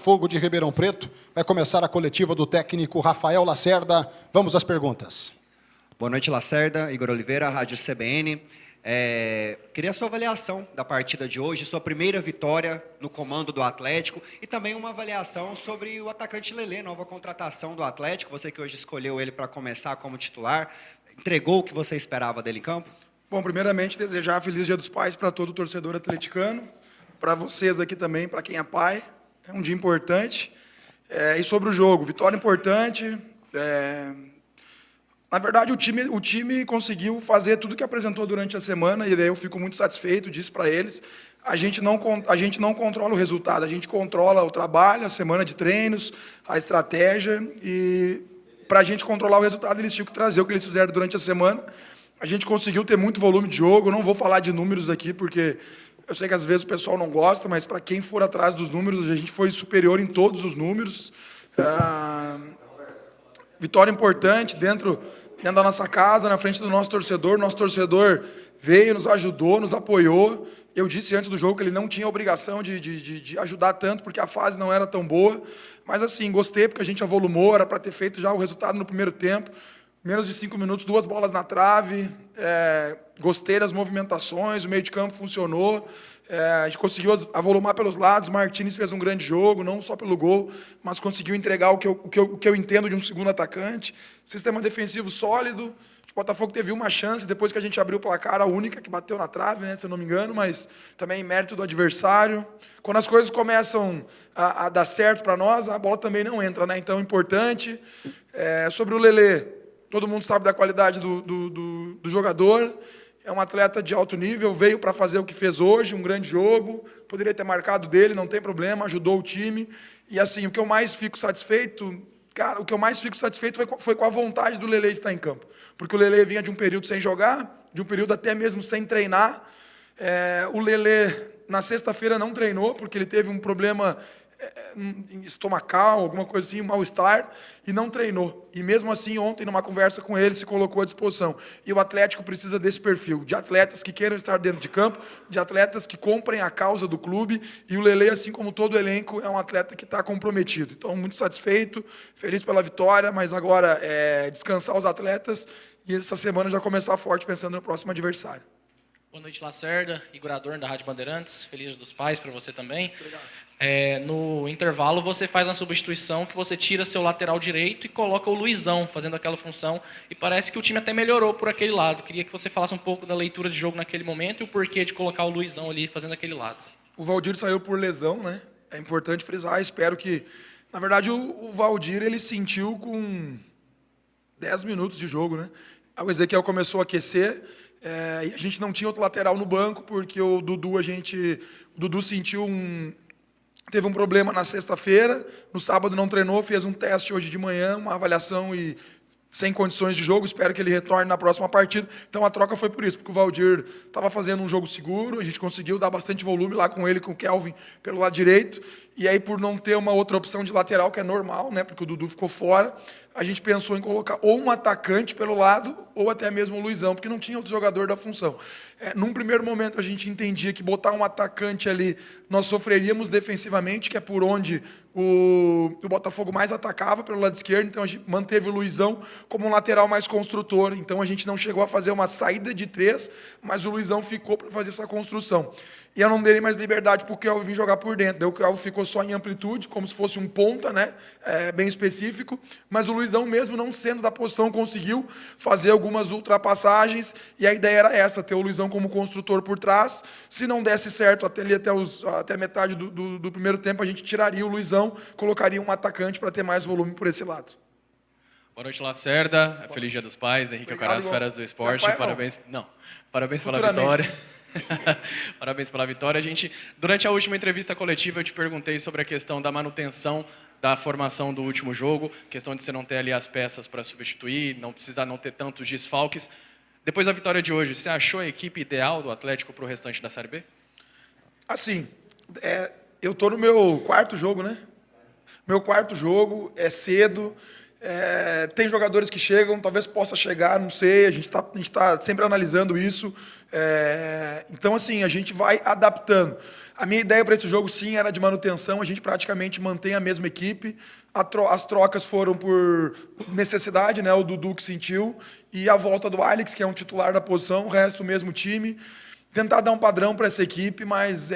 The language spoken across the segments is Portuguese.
Fogo de Ribeirão Preto. Vai começar a coletiva do técnico Rafael Lacerda. Vamos às perguntas. Boa noite, Lacerda. Igor Oliveira, Rádio CBN. Queria a sua avaliação da partida de hoje, sua primeira vitória no comando do Atlético e também uma avaliação sobre o atacante Lelê, nova contratação do Atlético. Você que hoje escolheu ele para começar como titular, entregou o que você esperava dele em campo? Bom, primeiramente, desejar Feliz Dia dos Pais para todo torcedor atleticano, para vocês aqui também, para quem é pai. É um dia importante. E sobre o jogo, vitória importante. Na verdade, o time conseguiu fazer tudo que apresentou durante a semana, e daí eu fico muito satisfeito disso para eles. A gente não controla o resultado, a gente controla o trabalho, a semana de treinos, a estratégia, e para a gente controlar o resultado, eles tinham que trazer o que eles fizeram durante a semana. A gente conseguiu ter muito volume de jogo, não vou falar de números aqui, porque eu sei que às vezes o pessoal não gosta, mas para quem for atrás dos números, a gente foi superior em todos os números. Vitória importante dentro da nossa casa, na frente do nosso torcedor. Nosso torcedor veio, nos ajudou, nos apoiou. Eu disse antes do jogo que ele não tinha obrigação de ajudar tanto, porque a fase não era tão boa. Mas, assim, gostei, porque a gente avolumou, era para ter feito já o resultado no primeiro tempo. Menos de 5 minutos, 2 bolas na trave. Gostei das movimentações, o meio de campo funcionou. A gente conseguiu avolumar pelos lados. Martínez fez um grande jogo, não só pelo gol, mas conseguiu entregar o que eu entendo de um segundo atacante. Sistema defensivo sólido. O Botafogo teve uma chance, depois que a gente abriu o placar, a única que bateu na trave, né, se eu não me engano, mas também mérito do adversário. Quando as coisas começam a dar certo para nós, a bola também não entra, né? Então, importante. Sobre o Lelê, todo mundo sabe da qualidade do jogador. É um atleta de alto nível, veio para fazer o que fez hoje, um grande jogo. Poderia ter marcado dele, não tem problema, ajudou o time. E, assim, o que eu mais fico satisfeito, cara, foi com a vontade do Lelê estar em campo. Porque o Lelê vinha de um período sem jogar, de um período até mesmo sem treinar. O Lelê, na sexta-feira, não treinou, porque ele teve um problema estomacal, alguma coisa assim, um mal-estar, e não treinou. E mesmo assim, ontem, numa conversa com ele, se colocou à disposição. E o Atlético precisa desse perfil, de atletas que queiram estar dentro de campo, de atletas que comprem a causa do clube, e o Lelê, assim como todo o elenco, é um atleta que está comprometido. Então, muito satisfeito, feliz pela vitória, mas agora descansar os atletas e essa semana já começar forte, pensando no próximo adversário. Boa noite, Lacerda, Igor Adorno, da Rádio Bandeirantes. Feliz Dia dos Pais para você também. Obrigado. No intervalo, você faz uma substituição que você tira seu lateral direito e coloca o Luizão fazendo aquela função. E parece que o time até melhorou por aquele lado. Queria que você falasse um pouco da leitura de jogo naquele momento e o porquê de colocar o Luizão ali fazendo aquele lado. O Valdir saiu por lesão, né? É importante frisar, espero que... Na verdade, o Valdir, ele sentiu com 10 minutos de jogo, né? O Ezequiel começou a aquecer, e a gente não tinha outro lateral no banco, porque o Dudu sentiu teve um problema na sexta-feira, no sábado não treinou, fez um teste hoje de manhã, uma avaliação e sem condições de jogo, espero que ele retorne na próxima partida. Então a troca foi por isso, porque o Valdir estava fazendo um jogo seguro, a gente conseguiu dar bastante volume lá com ele, com o Kelvin pelo lado direito, e aí por não ter uma outra opção de lateral, que é normal, né, porque o Dudu ficou fora, a gente pensou em colocar ou um atacante pelo lado, ou até mesmo o Luizão, porque não tinha outro jogador da função. Num primeiro momento a gente entendia que botar um atacante ali, nós sofreríamos defensivamente, que é por onde o Botafogo mais atacava, pelo lado esquerdo, então a gente manteve o Luizão como um lateral mais construtor, então a gente não chegou a fazer uma saída de 3, mas o Luizão ficou para fazer essa construção. E eu não dei mais liberdade para o Kelvin vir jogar por dentro. Daí o Kelvin ficou só em amplitude, como se fosse um ponta, né? Bem específico. Mas o Luizão, mesmo não sendo da posição, conseguiu fazer algumas ultrapassagens. E a ideia era essa, ter o Luizão como construtor por trás. Se não desse certo até metade do primeiro tempo, a gente tiraria o Luizão, colocaria um atacante para ter mais volume por esse lado. Boa noite, Lacerda. Feliz Dia dos Pais. Henrique Alcaraz, Feras do Esporte. Parabéns pela vitória. Parabéns pela vitória. Durante a última entrevista coletiva, eu te perguntei sobre a questão da manutenção da formação do último jogo, questão de você não ter ali as peças para substituir, não precisar não ter tantos desfalques. Depois da vitória de hoje, você achou a equipe ideal do Atlético para o restante da Série B? Assim, eu estou no meu quarto jogo, né? Meu quarto jogo, é cedo. Tem jogadores que chegam, talvez possa chegar, não sei, a gente tá sempre analisando isso. Então, assim, a gente vai adaptando. A minha ideia para esse jogo, sim, era de manutenção. A gente praticamente mantém a mesma equipe. As trocas foram por necessidade, né? O Dudu que sentiu. E a volta do Alex, que é um titular da posição. O resto, o mesmo time. Tentar dar um padrão para essa equipe, mas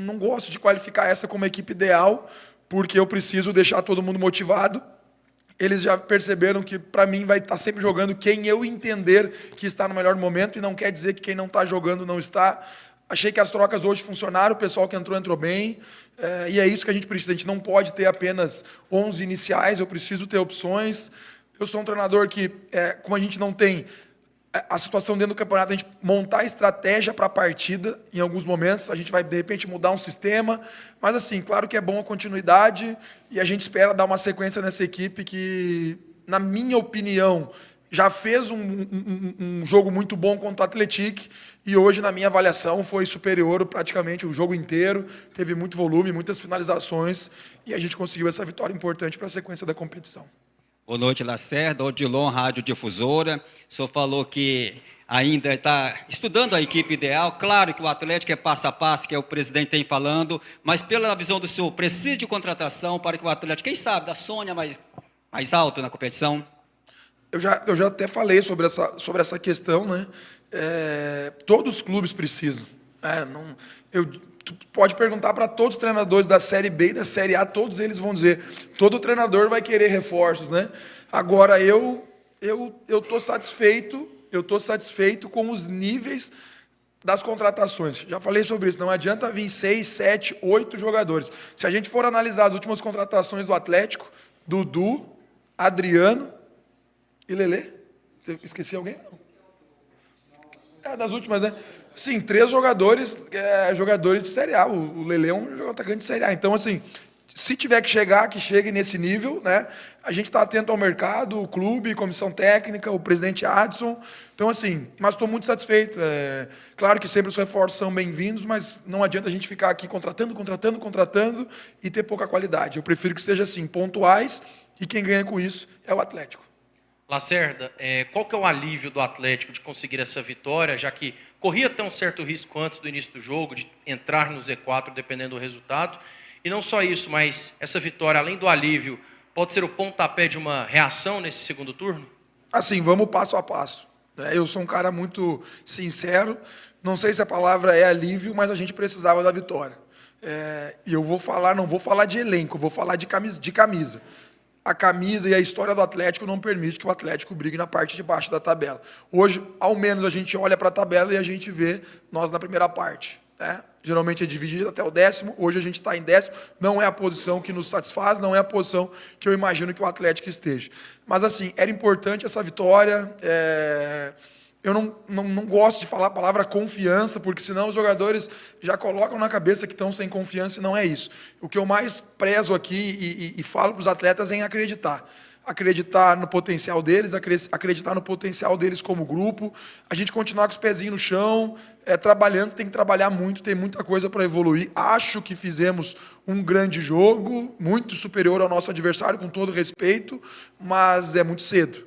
não gosto de qualificar essa como a equipe ideal, porque eu preciso deixar todo mundo motivado. Eles já perceberam que, para mim, vai estar sempre jogando quem eu entender que está no melhor momento, e não quer dizer que quem não está jogando não está. Achei que as trocas hoje funcionaram, o pessoal que entrou bem, e é isso que a gente precisa. A gente não pode ter apenas 11 iniciais, eu preciso ter opções. Eu sou um treinador que, como a gente não tem a situação dentro do campeonato, a gente montar estratégia para a partida, em alguns momentos, a gente vai, de repente, mudar um sistema, mas, assim, claro que é bom a continuidade, e a gente espera dar uma sequência nessa equipe que, na minha opinião, já fez um jogo muito bom contra o Atlético, e hoje, na minha avaliação, foi superior praticamente o jogo inteiro, teve muito volume, muitas finalizações, e a gente conseguiu essa vitória importante para a sequência da competição. Boa noite, Lacerda. Odilon, Rádio Difusora. O senhor falou que ainda está estudando a equipe ideal. Claro que o Atlético é passo a passo, que é o presidente tem falando, mas pela visão do senhor, precisa de contratação para que o Atlético, quem sabe, da Sônia mais alto na competição? Eu já até falei sobre essa questão, né? Todos os clubes precisam. Tu pode perguntar para todos os treinadores da Série B e da Série A, todos eles vão dizer, todo treinador vai querer reforços, né? Agora, eu estou satisfeito com os níveis das contratações. Já falei sobre isso, não adianta vir 6, 7, 8 jogadores. Se a gente for analisar as últimas contratações do Atlético, Dudu, Adriano e Lelê, esqueci alguém? Não. Das últimas, né? Sim, 3 jogadores de Série A. O Lelê é um atacante de Série A. Então, assim, se tiver que chegar, que chegue nesse nível, né? A gente está atento ao mercado, o clube, comissão técnica, o presidente Adson. Então, assim, mas estou muito satisfeito. Claro que sempre os reforços são bem-vindos, mas não adianta a gente ficar aqui contratando e ter pouca qualidade. Eu prefiro que seja assim, pontuais, e quem ganha com isso é o Atlético. Lacerda, qual que é o alívio do Atlético de conseguir essa vitória, já que corria até um certo risco antes do início do jogo, de entrar no Z4 dependendo do resultado, e não só isso, mas essa vitória, além do alívio, pode ser o pontapé de uma reação nesse segundo turno? Assim, vamos passo a passo. Eu sou um cara muito sincero, não sei se a palavra é alívio, mas a gente precisava da vitória. E eu não vou falar de elenco, vou falar de camisa. A camisa e a história do Atlético não permite que o Atlético brigue na parte de baixo da tabela. Hoje, ao menos, a gente olha para a tabela e a gente vê nós na primeira parte, né? Geralmente é dividido até o 10º, hoje a gente está em 10º, não é a posição que nos satisfaz, não é a posição que eu imagino que o Atlético esteja. Mas, assim, era importante essa vitória. Eu não gosto de falar a palavra confiança, porque senão os jogadores já colocam na cabeça que estão sem confiança, e não é isso. O que eu mais prezo aqui e falo para os atletas é em acreditar. Acreditar no potencial deles, acreditar no potencial deles como grupo, a gente continuar com os pezinhos no chão, trabalhando, tem que trabalhar muito, tem muita coisa para evoluir. Acho que fizemos um grande jogo, muito superior ao nosso adversário, com todo respeito, mas é muito cedo.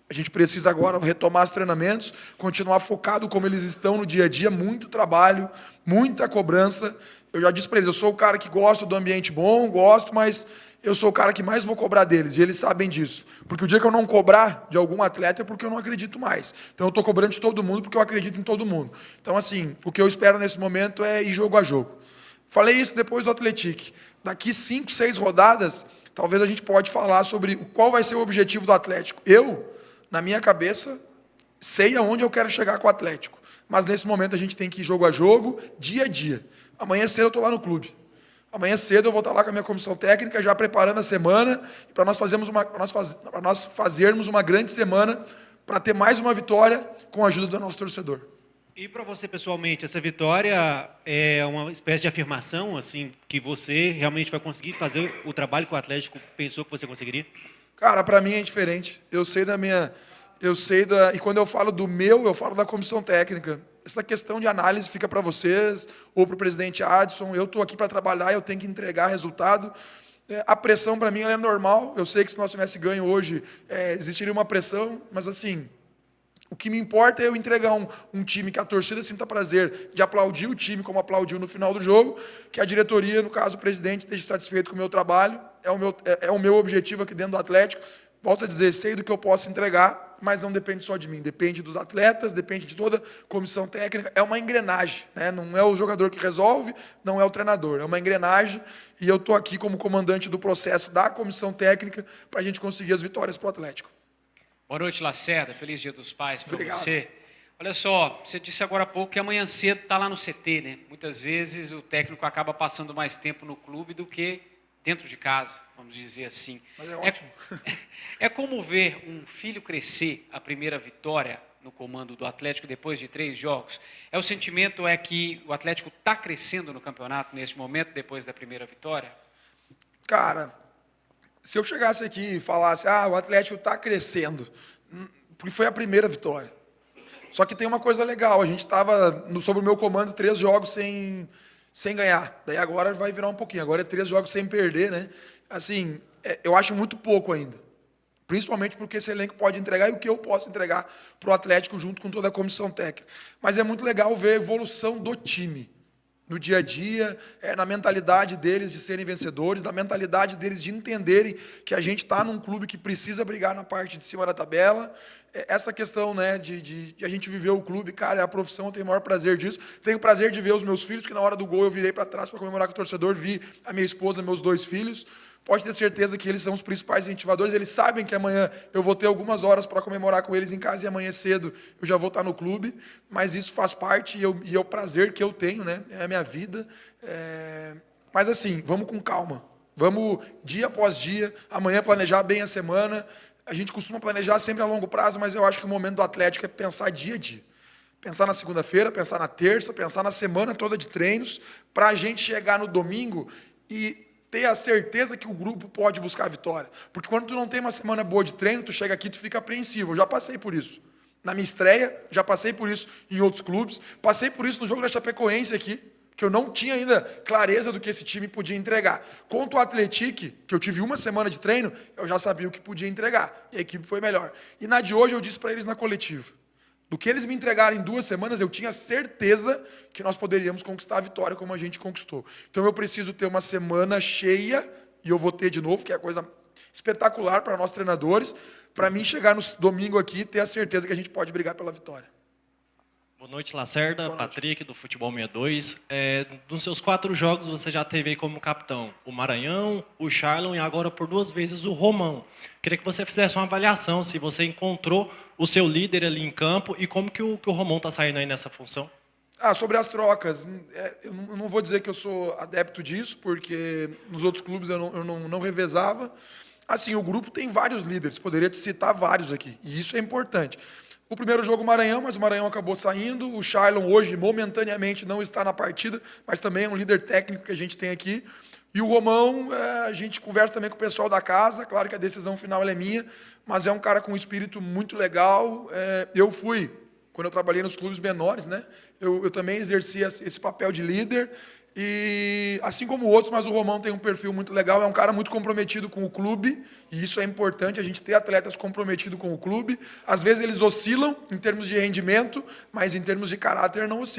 A gente precisa agora retomar os treinamentos, continuar focado como eles estão no dia a dia, muito trabalho, muita cobrança. Eu já disse para eles, eu sou o cara que gosta do ambiente bom, mas eu sou o cara que mais vou cobrar deles, e eles sabem disso. Porque o dia que eu não cobrar de algum atleta é porque eu não acredito mais. Então eu estou cobrando de todo mundo porque eu acredito em todo mundo. Então, assim, o que eu espero nesse momento é ir jogo a jogo. Falei isso depois do Atlético. Daqui 5, 6 rodadas, talvez a gente pode falar sobre qual vai ser o objetivo do Atlético. Na minha cabeça, sei aonde eu quero chegar com o Atlético. Mas, nesse momento, a gente tem que ir jogo a jogo, dia a dia. Amanhã cedo eu estou lá no clube. Amanhã cedo eu vou estar lá com a minha comissão técnica, já preparando a semana, para nós fazermos uma grande semana, para ter mais uma vitória com a ajuda do nosso torcedor. E para você, pessoalmente, essa vitória é uma espécie de afirmação, assim, que você realmente vai conseguir fazer o trabalho que o Atlético pensou que você conseguiria? Cara, para mim é diferente. E quando eu falo eu falo da comissão técnica. Essa questão de análise fica para vocês ou para o presidente Adson. Eu estou aqui para trabalhar, eu tenho que entregar resultado. A pressão para mim ela é normal. Eu sei que se nós tivesse ganho hoje, existiria uma pressão, mas assim, O que me importa é eu entregar um time que a torcida sinta prazer de aplaudir o time como aplaudiu no final do jogo, que a diretoria, no caso o presidente, esteja satisfeito com o meu trabalho. É o meu objetivo aqui dentro do Atlético. Volto a dizer, sei do que eu posso entregar, mas não depende só de mim. Depende dos atletas, depende de toda a comissão técnica. É uma engrenagem, né? Não é o jogador que resolve, não é o treinador. É uma engrenagem e eu estou aqui como comandante do processo da comissão técnica para a gente conseguir as vitórias para o Atlético. Boa noite, Lacerda. Feliz Dia dos Pais para Obrigado. você. Olha só, você disse agora há pouco que amanhã cedo está lá no CT, né? Muitas vezes o técnico acaba passando mais tempo no clube do que dentro de casa, vamos dizer assim. Mas é ótimo. É como ver um filho crescer a primeira vitória no comando do Atlético depois de 3 jogos. O sentimento é que o Atlético está crescendo no campeonato neste momento, depois da primeira vitória? Cara, se eu chegasse aqui e falasse, o Atlético está crescendo, porque foi a primeira vitória. Só que tem uma coisa legal, a gente estava, sob o meu comando, 3 jogos sem ganhar. Daí agora vai virar um pouquinho, agora é 3 jogos sem perder, né? Assim, eu acho muito pouco ainda. Principalmente porque esse elenco pode entregar e o que eu posso entregar para o Atlético junto com toda a comissão técnica. Mas é muito legal ver a evolução do time. No dia a dia, na mentalidade deles de serem vencedores, na mentalidade deles de entenderem que a gente está num clube que precisa brigar na parte de cima da tabela. Essa questão, né, de a gente viver o clube, cara, é a profissão, eu tenho o maior prazer disso. Tenho o prazer de ver os meus filhos, que na hora do gol eu virei para trás para comemorar com o torcedor, vi a minha esposa, meus 2 filhos. Pode ter certeza que eles são os principais incentivadores, eles sabem que amanhã eu vou ter algumas horas para comemorar com eles em casa e amanhã cedo eu já vou estar no clube, mas isso faz parte e é o prazer que eu tenho, né? É a minha vida. Mas assim, vamos com calma, vamos dia após dia, amanhã planejar bem a semana. A gente costuma planejar sempre a longo prazo, mas eu acho que o momento do Atlético é pensar dia a dia. Pensar na segunda-feira, pensar na terça, pensar na semana toda de treinos, para a gente chegar no domingo e ter a certeza que o grupo pode buscar a vitória. Porque quando tu não tem uma semana boa de treino, tu chega aqui e tu fica apreensivo. Eu já passei por isso. Na minha estreia, já passei por isso em outros clubes. Passei por isso no jogo da Chapecoense aqui, que eu não tinha ainda clareza do que esse time podia entregar. Contra o Atlético, que eu tive uma semana de treino, eu já sabia o que podia entregar. E a equipe foi melhor. E na de hoje eu disse para eles na coletiva. Do que eles me entregaram em 2 semanas, eu tinha certeza que nós poderíamos conquistar a vitória como a gente conquistou. Então eu preciso ter uma semana cheia, e eu vou ter de novo, que é a coisa espetacular para nós treinadores, para mim chegar no domingo aqui e ter a certeza que a gente pode brigar pela vitória. Boa noite, Lacerda. Boa noite. Patrick, do Futebol 62. Nos seus 4 jogos, você já teve aí como capitão o Maranhão, o Charlon e agora por 2 vezes o Romão. Queria que você fizesse uma avaliação, se você encontrou o seu líder ali em campo e como que o Romão está saindo aí nessa função. Sobre as trocas, eu não vou dizer que eu sou adepto disso, porque nos outros clubes eu não revezava. Assim, o grupo tem vários líderes, poderia te citar vários aqui, e isso é importante. O primeiro jogo, o Maranhão, mas o Maranhão acabou saindo. O Charlon hoje, momentaneamente, não está na partida, mas também é um líder técnico que a gente tem aqui. E o Romão, a gente conversa também com o pessoal da casa, claro que a decisão final é minha, mas é um cara com um espírito muito legal. Eu fui, quando eu trabalhei nos clubes menores, né, eu também exerci esse papel de líder, e assim como outros, mas o Romão tem um perfil muito legal, é um cara muito comprometido com o clube, e isso é importante, a gente ter atletas comprometidos com o clube. Às vezes eles oscilam em termos de rendimento, mas em termos de caráter não oscilam.